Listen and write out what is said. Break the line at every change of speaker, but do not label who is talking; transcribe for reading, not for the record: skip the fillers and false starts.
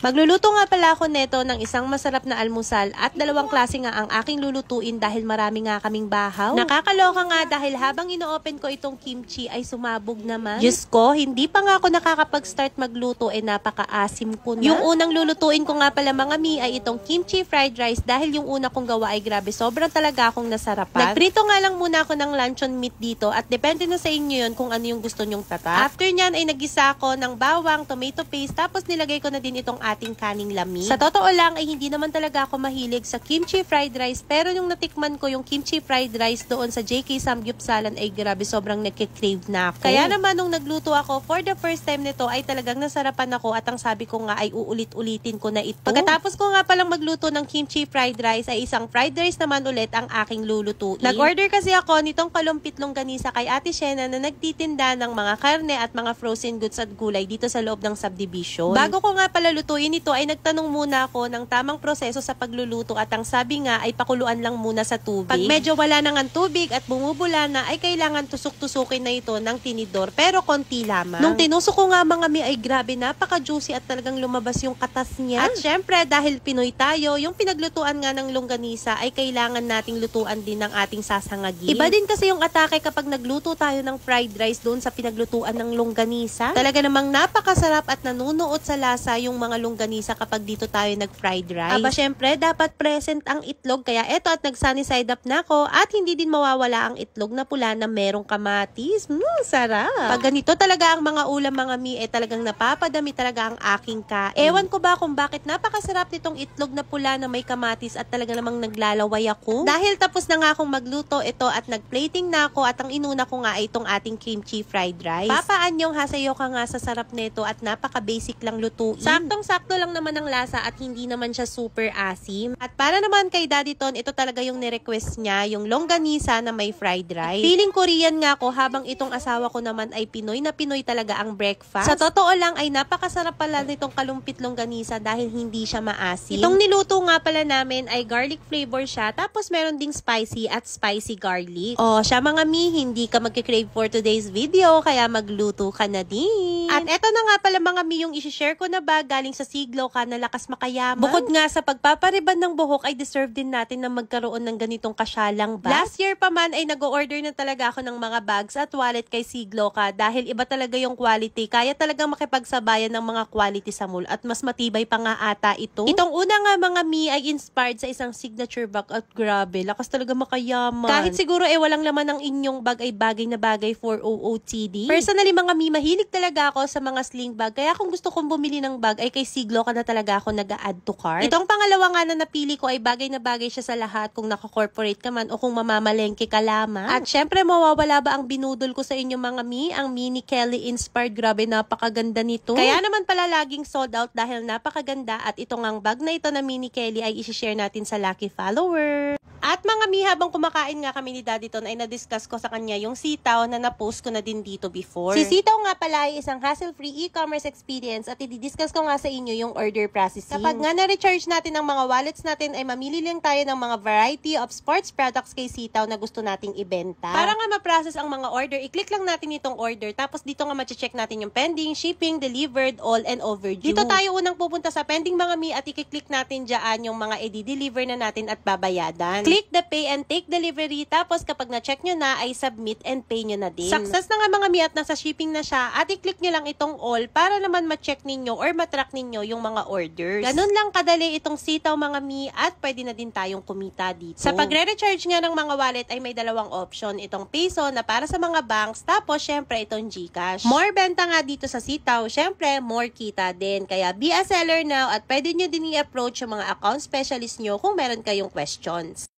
Magluluto nga pala ako neto ng isang masarap na almusal at dalawang klase nga ang aking lulutuin dahil marami nga kaming bahaw. Nakakaloka nga dahil habang ino-open ko itong kimchi ay sumabog naman. Diyos ko, hindi pa nga ako nakakapag-start magluto napaka-asim ko na. Yung unang lulutuin ko nga pala mga mi ay itong kimchi fried rice dahil yung una kong gawa ay grabe, sobrang talaga akong nasarapan. Nagprito nga lang muna ako ng luncheon meat dito at depende na sa inyo yun kung ano yung gusto nyong tatak. After nyan ay nagisa ako ng bawang, tomato paste, tapos nilagay ko na din itong ating kaning lamig. Sa totoo lang ay hindi naman talaga ako mahilig sa kimchi fried rice, pero yung natikman ko yung kimchi fried rice doon sa JK Samgyupsalan ay grabe, sobrang nagkikrave na ako. Kaya naman nung nagluto ako for the first time nito ay talagang nasarapan ako at ang sabi ko nga ay uulit-ulitin ko na ito. Pagkatapos ko nga palang magluto ng kimchi fried rice ay isang fried rice naman ulit ang aking lulutuin. Nag-order kasi ako nitong kalumpit longganisa kay Ate Shena na nagtitinda ng mga karne at mga frozen goods at gulay dito sa loob ng subdivision. Bago ko nga pala lutuin ito ay nagtanong muna ako ng tamang proseso sa pagluluto at ang sabi nga ay pakuluan lang muna sa tubig. Pag medyo wala nang ang tubig at bumubula na ay kailangan tusok-tusukin na ito ng tinidor pero konti lamang. Nung tinusok ko nga mga mi ay grabe, napaka-juicy at talagang lumabas yung katas niya. At syempre dahil Pinoy tayo, yung pinaglutuan nga ng longganisa ay kailangan nating lutuan din ng ating sasangagin. Iba din kasi yung atake kapag nagluto tayo ng fried rice doon sa pinaglutuan ng longganisa. Talaga namang napakasarap at nanunuot sa lasa yung mga longganisa kapag dito tayo nag-fried rice. Aba syempre, dapat present ang itlog. Kaya eto at nag-sunny side up na ako at hindi din mawawala ang itlog na pula na merong kamatis. Sarap! Pag ganito talaga ang mga ulam mga mi, talagang napapadami talaga ang aking kain. Ewan ko ba kung bakit napakasarap nitong itlog na pula na may kamatis at talaga namang naglalaway ako. Dahil tapos na nga akong magluto ito at nag-plating na ako at ang inuna ko nga ay itong ating kimchi fried rice. Papaan yung hasayo ka nga sa sarap nito at napaka-basic lang lutuin. Saktong-sakto lang naman ang lasa at hindi naman siya super asim. At para naman kay Daddy Ton, ito talaga yung nirequest niya, yung longganisa na may fried rice. Feeling Korean nga ako habang itong asawa ko naman ay Pinoy na Pinoy talaga ang breakfast. Sa totoo lang ay napakasarap pala nitong kalumpit longganisa dahil hindi siya maasim. Itong niluto nga pala namin ay garlic flavor siya, tapos meron ding spicy at spicy garlic. Siya mga mi, hindi ka magkikrave for today's video kaya magluto ka na din. At eto na nga pala mga mi yung isi-share ko na bag galing sa Siglo ka na lakas makayaman. Bukod nga sa pagpapariban ng buhok ay deserve din natin na magkaroon ng ganitong kasyalang bag. Last year pa man ay nag-order na talaga ako ng mga bags at wallet kay Siglo ka dahil iba talaga yung quality. Kaya talagang makipagsabayan ng mga quality sa mall at mas matibay pa nga ata ito. Itong una nga mga mi ay inspired sa isang signature bag at grabe, lakas talaga makayaman. Kahit siguro walang laman ng inyong bag ay bagay na bagay for OOTD. Personally mga mi, mahilig talaga ako sa mga sling bag kaya kung gusto kong bumili ng bag ay kay Siglo ka na talaga ako nag-a-add to cart. Itong pangalawa nga na napili ko ay bagay na bagay siya sa lahat kung naka-corporate ka man o kung mamamalengke ka lamang. At syempre mawawala ba ang binudol ko sa inyo mga mi, ang Mini Kelly inspired, grabe napakaganda nito. Kaya naman pala laging sold out dahil napakaganda at itong ang bag na ito na Mini Kelly ay isi-share natin sa lucky follower. At mga mi, habang kumakain nga kami ni Daddy Ton ay na-discuss ko sa kanya yung sitaw na na-post ko na din dito before. Si sitaw nga pala ay isang hassle-free e-commerce experience at i-discuss ko nga sa inyo yung order processing. Kapag nga na-recharge natin ang mga wallets natin ay mamili lang tayo ng mga variety of sports products kay sitaw na gusto nating ibenta. Para nga ma-process ang mga order, i-click lang natin itong order tapos dito nga ma-check natin yung pending, shipping, delivered, all and overdue. Dito tayo unang pupunta sa pending mga mi at i-click natin dyan yung mga i-deliver na natin at babayadan. Click the pay and take delivery tapos kapag na-check nyo na ay submit and pay nyo na din. Success na nga mga mi at nasa shipping na siya at i-click nyo lang itong all para naman ma-check ninyo or ma-track ninyo yung mga orders. Ganun lang kadali itong sitaw mga mi at pwede na din tayong kumita dito. Sa pagre-recharge nga ng mga wallet ay may dalawang option. Itong peso na para sa mga banks tapos syempre itong GCash. More benta nga dito sa sitaw, syempre more kita din. Kaya be a seller now at pwede nyo din i-approach yung mga account specialist nyo kung meron kayong questions.